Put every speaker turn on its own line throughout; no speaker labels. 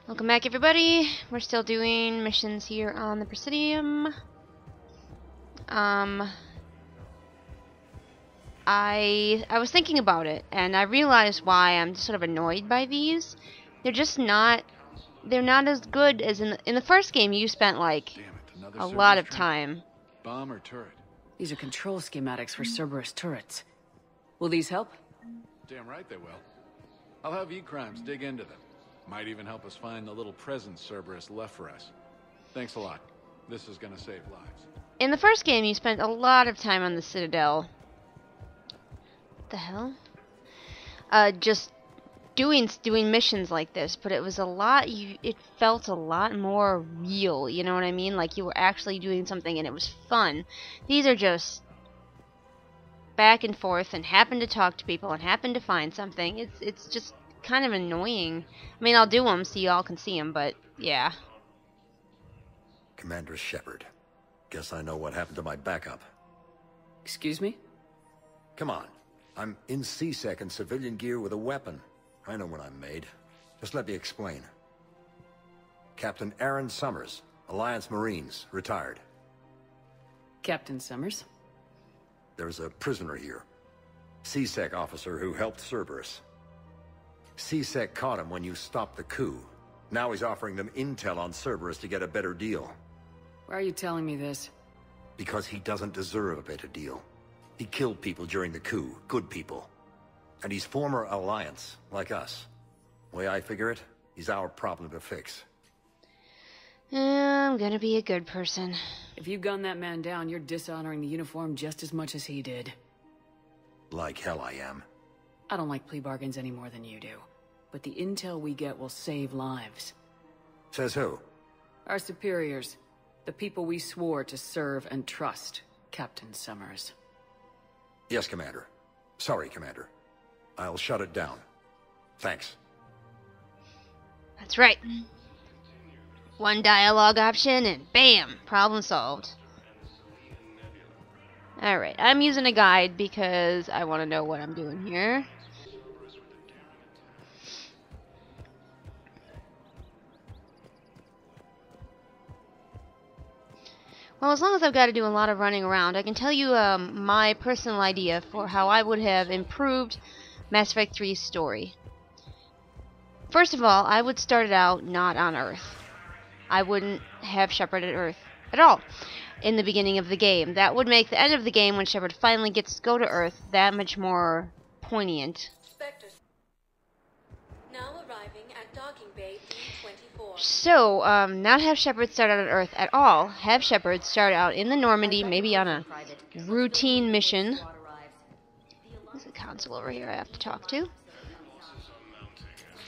Welcome back, everybody. We're still doing missions here on the Presidium. I was thinking about it, and I realized why I'm sort of annoyed by these. They're just not. They're not as good as in the first game. You spent like a lot of time.
Bomb or turret?
These are control schematics for Cerberus turrets. Will these help?
Damn right they will. I'll have E-Crimes dig into them. Might even help us find the little presents Cerberus left for us. Thanks a lot. This is gonna save lives.
In the first game, you spent a lot of time on the Citadel. What the hell? Just doing missions like this, but it was a lot. It felt a lot more real. You know what I mean? Like you were actually doing something, and it was fun. These are just back and forth, and happen to talk to people, and happen to find something. It's just kind of annoying. I mean, I'll do them so y'all can see them, but yeah.
Commander Shepard. Guess I know what happened to my backup.
Excuse me?
Come on. I'm in C-Sec in civilian gear with a weapon. I know what I'm made. Just let me explain. Captain Aaron Summers, Alliance Marines, retired.
Captain Summers?
There's a prisoner here. C-Sec officer who helped Cerberus. C-Sec caught him when you stopped the coup. Now he's offering them intel on Cerberus to get a better deal.
Why are you telling me this?
Because he doesn't deserve a better deal. He killed people during the coup, good people. And he's former Alliance, like us. Way I figure it, he's our problem to fix.
I'm gonna be a good person.
If you gun that man down, you're dishonoring the uniform just as much as he did.
Like hell I am.
I don't like plea bargains any more than you do. But the intel we get will save lives.
Says who?
Our superiors. The people we swore to serve and trust, Captain Summers.
Yes, Commander. Sorry, Commander. I'll shut it down. Thanks.
That's right. One dialogue option and bam! Problem solved. Alright, I'm using a guide because I want to know what I'm doing here. Well, as long as I've got to do a lot of running around, I can tell you my personal idea for how I would have improved Mass Effect 3's story. First of all, I would start it out not on Earth. I wouldn't have Shepard at Earth at all in the beginning of the game. That would make the end of the game, when Shepard finally gets to go to Earth, that much more poignant.
Spectre. Now arriving at docking bay E24.
So, not have Shepard start out on Earth at all. Have Shepard start out in the Normandy, maybe on a routine mission. There's a console over here I have to talk to.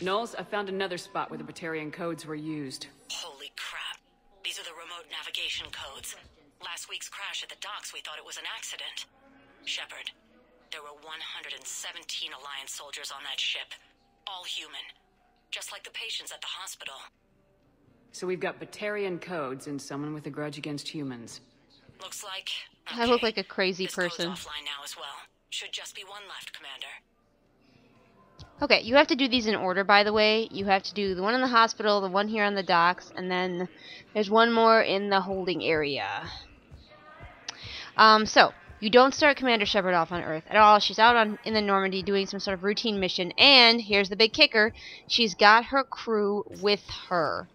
Knowles, I found another spot where the Batarian codes were used.
Holy crap. These are the remote navigation codes. Last week's crash at the docks, we thought it was an accident. Shepard, there were 117 Alliance soldiers on that ship. All human. Just like the patients at the hospital.
So we've got Batarian codes and someone with a grudge against humans.
Looks like...
I look like a crazy person.
This code's offline now as well. Should just be one left, Commander.
Okay, you have to do these in order, by the way. You have to do the one in the hospital, the one here on the docks, and then there's one more in the holding area. So, you don't start Commander Shepard off on Earth at all. She's out in the Normandy doing some sort of routine mission, and here's the big kicker, she's got her crew with her.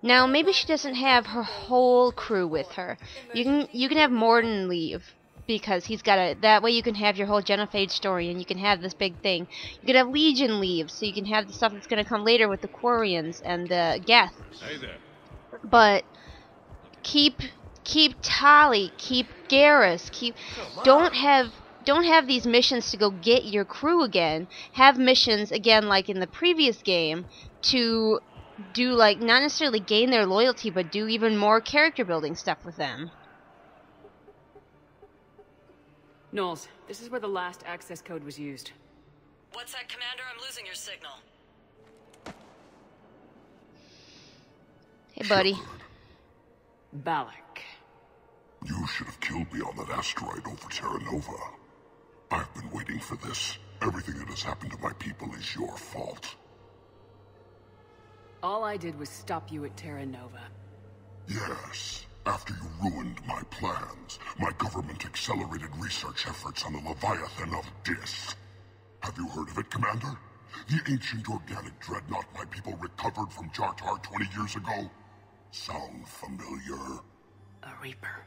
Now, maybe she doesn't have her whole crew with her. You can have Morden leave, because he's got a... That way you can have your whole Genophage story, and you can have this big thing. You could have Legion leave, so you can have the stuff that's going to come later with the Quarians and the Geth.
Hey there.
But keep Tali, keep Garrus, don't have these missions to go get your crew again. Have missions again, like in the previous game, to do, like, not necessarily gain their loyalty, but do even more character building stuff with them.
Knowles, this is where the last access code was used.
What's that, Commander? I'm losing your signal.
Hey, buddy.
Balak.
You should have killed me on that asteroid over Terra Nova. I've been waiting for this. Everything that has happened to my people is your fault.
All I did was stop you at Terra Nova.
Yes. After you ruined my plans, my government accelerated research efforts on the Leviathan of Dis. Have you heard of it, Commander? The ancient organic dreadnought my people recovered from Jar Tar 20 years ago? Sound familiar?
A Reaper.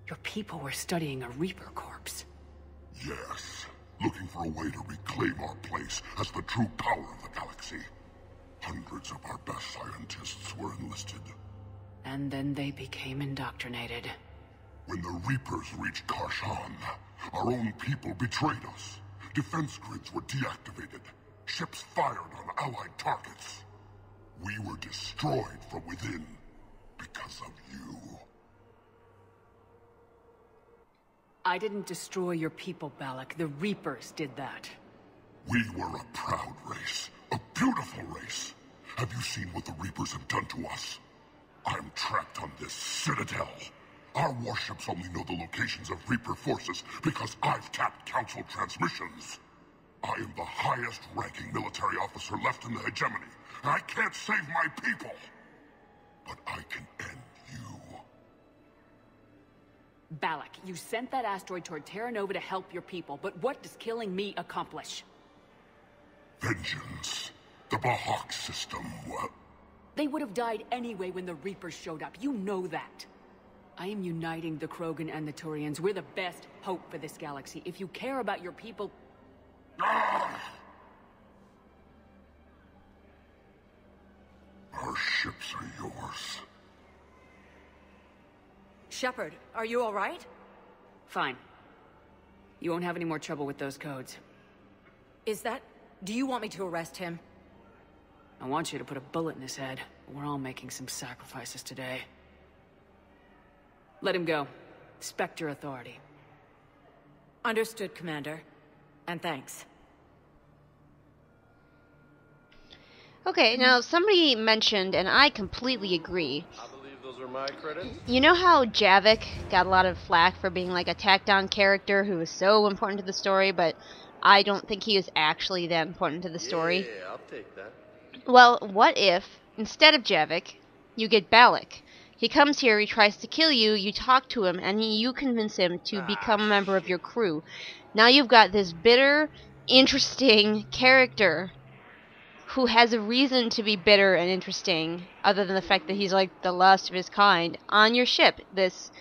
Your people were studying a Reaper corpse.
Yes. Looking for a way to reclaim our place as the true power of the galaxy. Hundreds of our best scientists were enlisted.
And then they became indoctrinated.
When the Reapers reached Karshan, our own people betrayed us. Defense grids were deactivated. Ships fired on Allied targets. We were destroyed from within because of you.
I didn't destroy your people, Balak. The Reapers did that.
We were a proud race. A beautiful race. Have you seen what the Reapers have done to us? I'm trapped on this citadel. Our warships only know the locations of Reaper forces because I've tapped Council transmissions. I am the highest-ranking military officer left in the hegemony, and I can't save my people. But I can end you.
Balak, you sent that asteroid toward Terra Nova to help your people, but what does killing me accomplish?
Vengeance. The Bahak system, what?
They would have died anyway when the Reapers showed up. You know that. I am uniting the Krogan and the Turians. We're the best hope for this galaxy. If you care about your people...
Ah! Our ships are yours.
Shepard, are you all right?
Fine. You won't have any more trouble with those codes.
Is that... Do you want me to arrest him?
I want you to put a bullet in his head. We're all making some sacrifices today. Let him go. Respect your authority.
Understood, Commander. And thanks.
Okay, now somebody mentioned, and I completely agree.
I believe those are my credits.
You know how Javik got a lot of flack for being like a tacked-on character who was so important to the story, but I don't think he was actually that important to the story?
Yeah, I'll take that.
Well, what if, instead of Javik, you get Balak? He comes here, he tries to kill you, you talk to him, and you convince him to become a member of your crew. Now you've got this bitter, interesting character who has a reason to be bitter and interesting, other than the fact that he's like the last of his kind, on your ship. This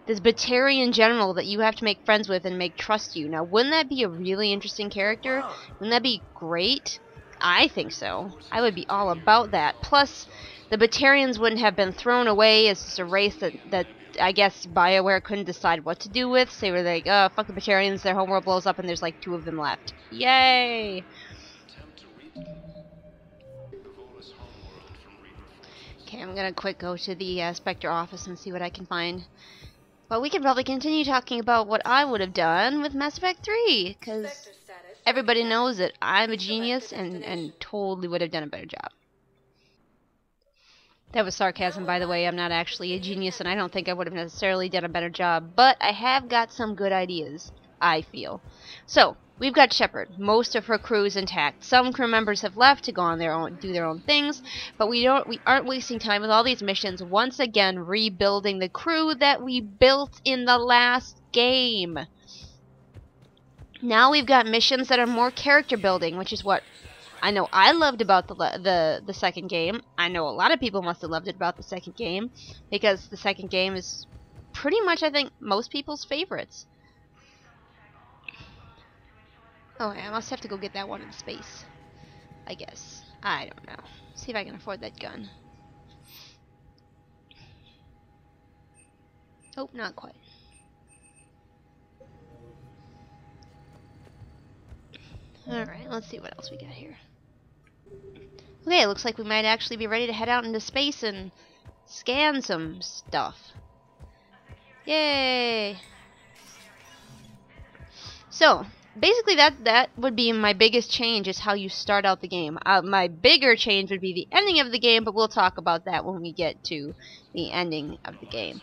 Batarian general that you have to make friends with and make trust you. Now, wouldn't that be a really interesting character? Wouldn't that be great? I think so. I would be all about that. Plus, the Batarians wouldn't have been thrown away as just a race that I guess BioWare couldn't decide what to do with. So they were like, oh, fuck the Batarians, their homeworld blows up and there's like 2 of them left. Yay! Okay, I'm gonna quick go to the Spectre office and see what I can find. But we can probably continue talking about what I would have done with Mass Effect 3, because everybody knows that I'm a genius and totally would have done a better job. That was sarcasm, by the way. I'm not actually a genius, and I don't think I would have necessarily done a better job, but I have got some good ideas, I feel. So, we've got Shepard. Most of her crew is intact. Some crew members have left to go on their own, do their own things, but we aren't wasting time with all these missions, once again rebuilding the crew that we built in the last game. Now we've got missions that are more character building, which is what I know I loved about the second game. I know a lot of people must have loved it about the second game, because the second game is pretty much, I think, most people's favorites. Oh, I must have to go get that one in space, I guess. I don't know. See if I can afford that gun. Oh, not quite. Alright, let's see what else we got here. Okay, it looks like we might actually be ready to head out into space and scan some stuff. Yay! So, basically that would be my biggest change, is how you start out the game. My bigger change would be the ending of the game, but we'll talk about that when we get to the ending of the game.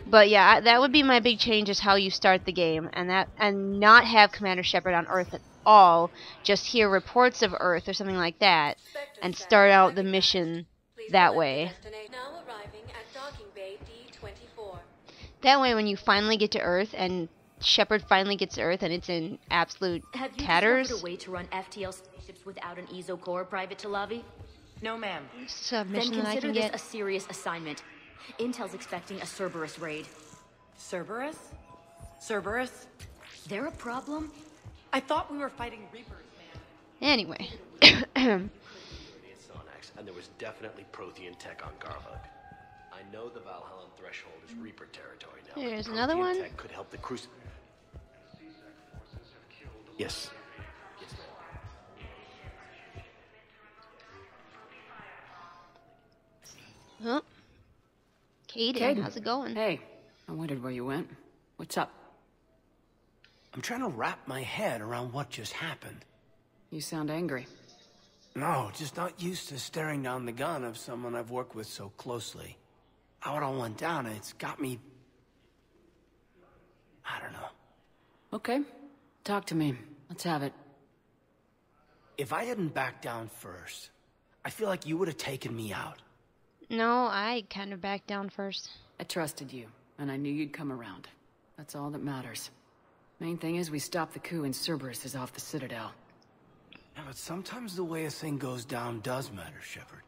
But yeah, that would be my big change, is how you start the game, and not have Commander Shepard on Earth at all, just hear reports of Earth or something like that, and start out the mission that way.
Now arriving at docking bay D24.
That way, when you finally get to Earth, and Shepard finally gets to Earth, and it's in absolute tatters.
Have you discovered a way to run FTL spaceships without an EZO core, Private Talavi?
No, ma'am.
Submission
Then
that I
consider
can
this
get.
a serious assignment. Intel's expecting a Cerberus raid.
Cerberus? Cerberus?
They're a problem?
I thought we were fighting Reapers, man.
Anyway.
And there was definitely Prothean tech on Garhug. I know the Valhalla threshold is Reaper territory now.
Here's another one.
Tech could help the Yes. Yes,
Huh? Caden, how's it going?
Hey, I wondered where you went. What's up?
I'm trying to wrap my head around what just happened.
You sound angry.
No, just not used to staring down the gun of someone I've worked with so closely. How it all went down, it's got me... I don't know.
Okay, talk to me. Let's have it.
If I hadn't backed down first, I feel like you would have taken me out.
No, I kind of backed down first.
I trusted you, and I knew you'd come around. That's all that matters. Main thing is we stopped the coup and Cerberus is off the Citadel.
Yeah, but sometimes the way a thing goes down does matter, Shepard.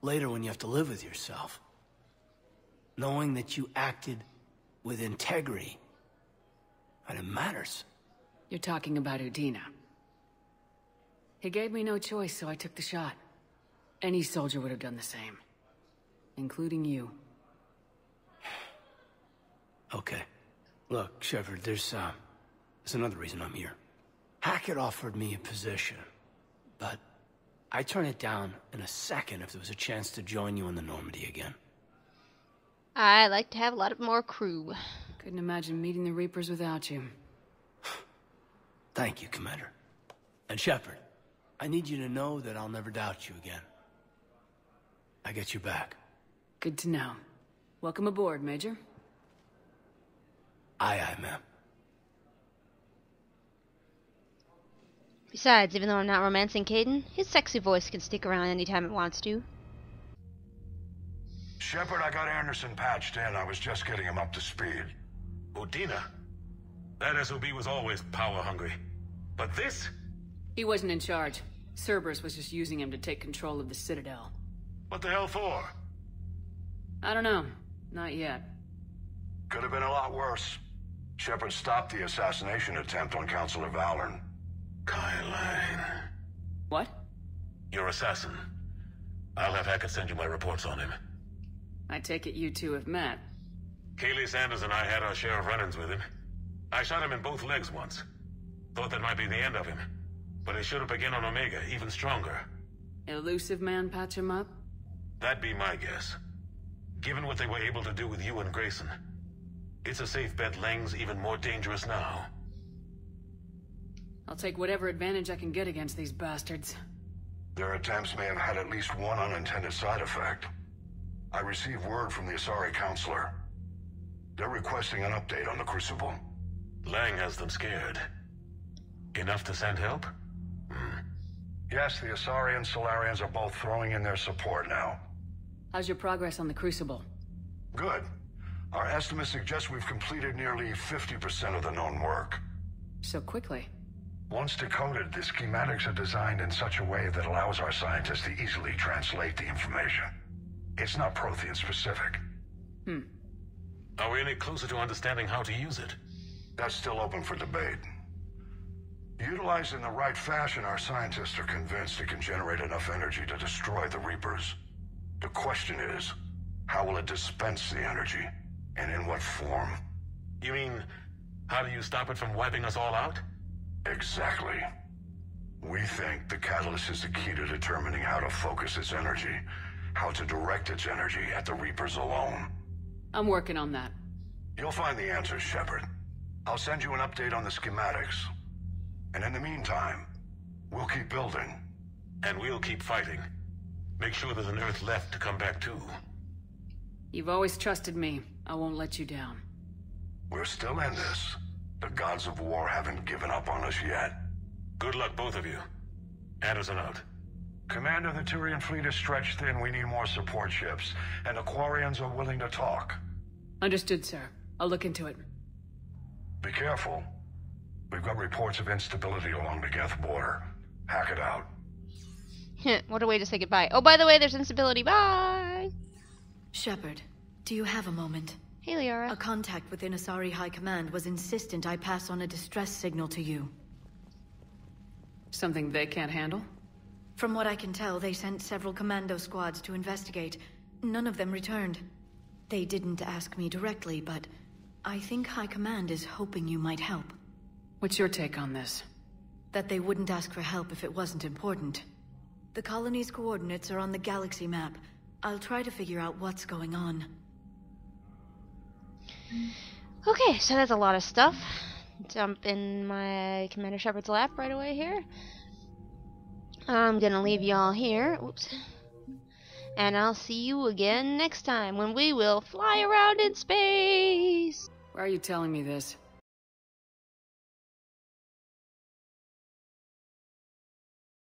Later when you have to live with yourself. Knowing that you acted with integrity, and it matters.
You're talking about Udina. He gave me no choice, so I took the shot. Any soldier would have done the same. Including you.
Okay. Look, Shepard, there's another reason I'm here. Hackett offered me a position, but I'd turn it down in a second if there was a chance to join you in the Normandy again.
I like to have a lot more crew.
Couldn't imagine meeting the Reapers without you.
Thank you, Commander. And Shepard, I need you to know that I'll never doubt you again. I get you back.
Good to know. Welcome aboard, Major.
Aye, aye, ma'am.
Besides, even though I'm not romancing Caden, his sexy voice can stick around anytime it wants to.
Shepard, I got Anderson patched in. I was just getting him up to speed.
Udina? That SOB was always power-hungry. But this?
He wasn't in charge. Cerberus was just using him to take control of the Citadel.
What the hell for?
I don't know. Not yet.
Could have been a lot worse. Shepard stopped the assassination attempt on Councilor Valorn.
Kyline.
What?
Your assassin. I'll have Hackett send you my reports on him.
I take it you two have met.
Kaylee Sanders and I had our share of run-ins with him. I shot him in both legs once. Thought that might be the end of him. But he showed up again on Omega, even stronger.
Elusive man patch him up?
That'd be my guess. Given what they were able to do with you and Grayson. It's a safe bet Lang's even more dangerous now.
I'll take whatever advantage I can get against these bastards.
Their attempts may have had at least one unintended side effect. I received word from the Asari Counselor. They're requesting an update on the Crucible.
Lang has them scared. Enough to send help?
Yes, the Asari and Solarians are both throwing in their support now.
How's your progress on the Crucible?
Good. Our estimates suggest we've completed nearly 50% of the known work.
So quickly?
Once decoded, the schematics are designed in such a way that allows our scientists to easily translate the information. It's not Prothean specific.
Are we any closer to understanding how to use it?
That's still open for debate. Utilized in the right fashion, our scientists are convinced it can generate enough energy to destroy the Reapers. The question is, how will it dispense the energy? And in what form?
You mean, how do you stop it from wiping us all out?
Exactly. We think the catalyst is the key to determining how to focus its energy, how to direct its energy at the Reapers alone.
I'm working on that.
You'll find the answers, Shepard. I'll send you an update on the schematics. And in the meantime, we'll keep building.
And we'll keep fighting. Make sure there's an Earth left to come back to.
You've always trusted me. I won't let you down.
We're still in this. The gods of war haven't given up on us yet.
Good luck, both of you. Anderson out.
Commander, the Turian fleet is stretched thin. We need more support ships. And the Quarians are willing to talk.
Understood, sir. I'll look into it.
Be careful. We've got reports of instability along the Geth border. Hack it out.
What a way to say goodbye. Oh, by the way, there's instability. Bye!
Shepard, do you have a moment?
Hey, Liara.
A contact within Asari High Command was insistent I pass on a distress signal to you.
Something they can't handle?
From what I can tell, they sent several commando squads to investigate. None of them returned. They didn't ask me directly, but I think High Command is hoping you might help.
What's your take on this?
That they wouldn't ask for help if it wasn't important. The colony's coordinates are on the galaxy map. I'll try to figure out what's going on.
Okay, so that's a lot of stuff. Jump in my Commander Shepard's lap right away here. I'm gonna leave y'all here. Oops. And I'll see you again next time when we will fly around in space.
Why are you telling me this?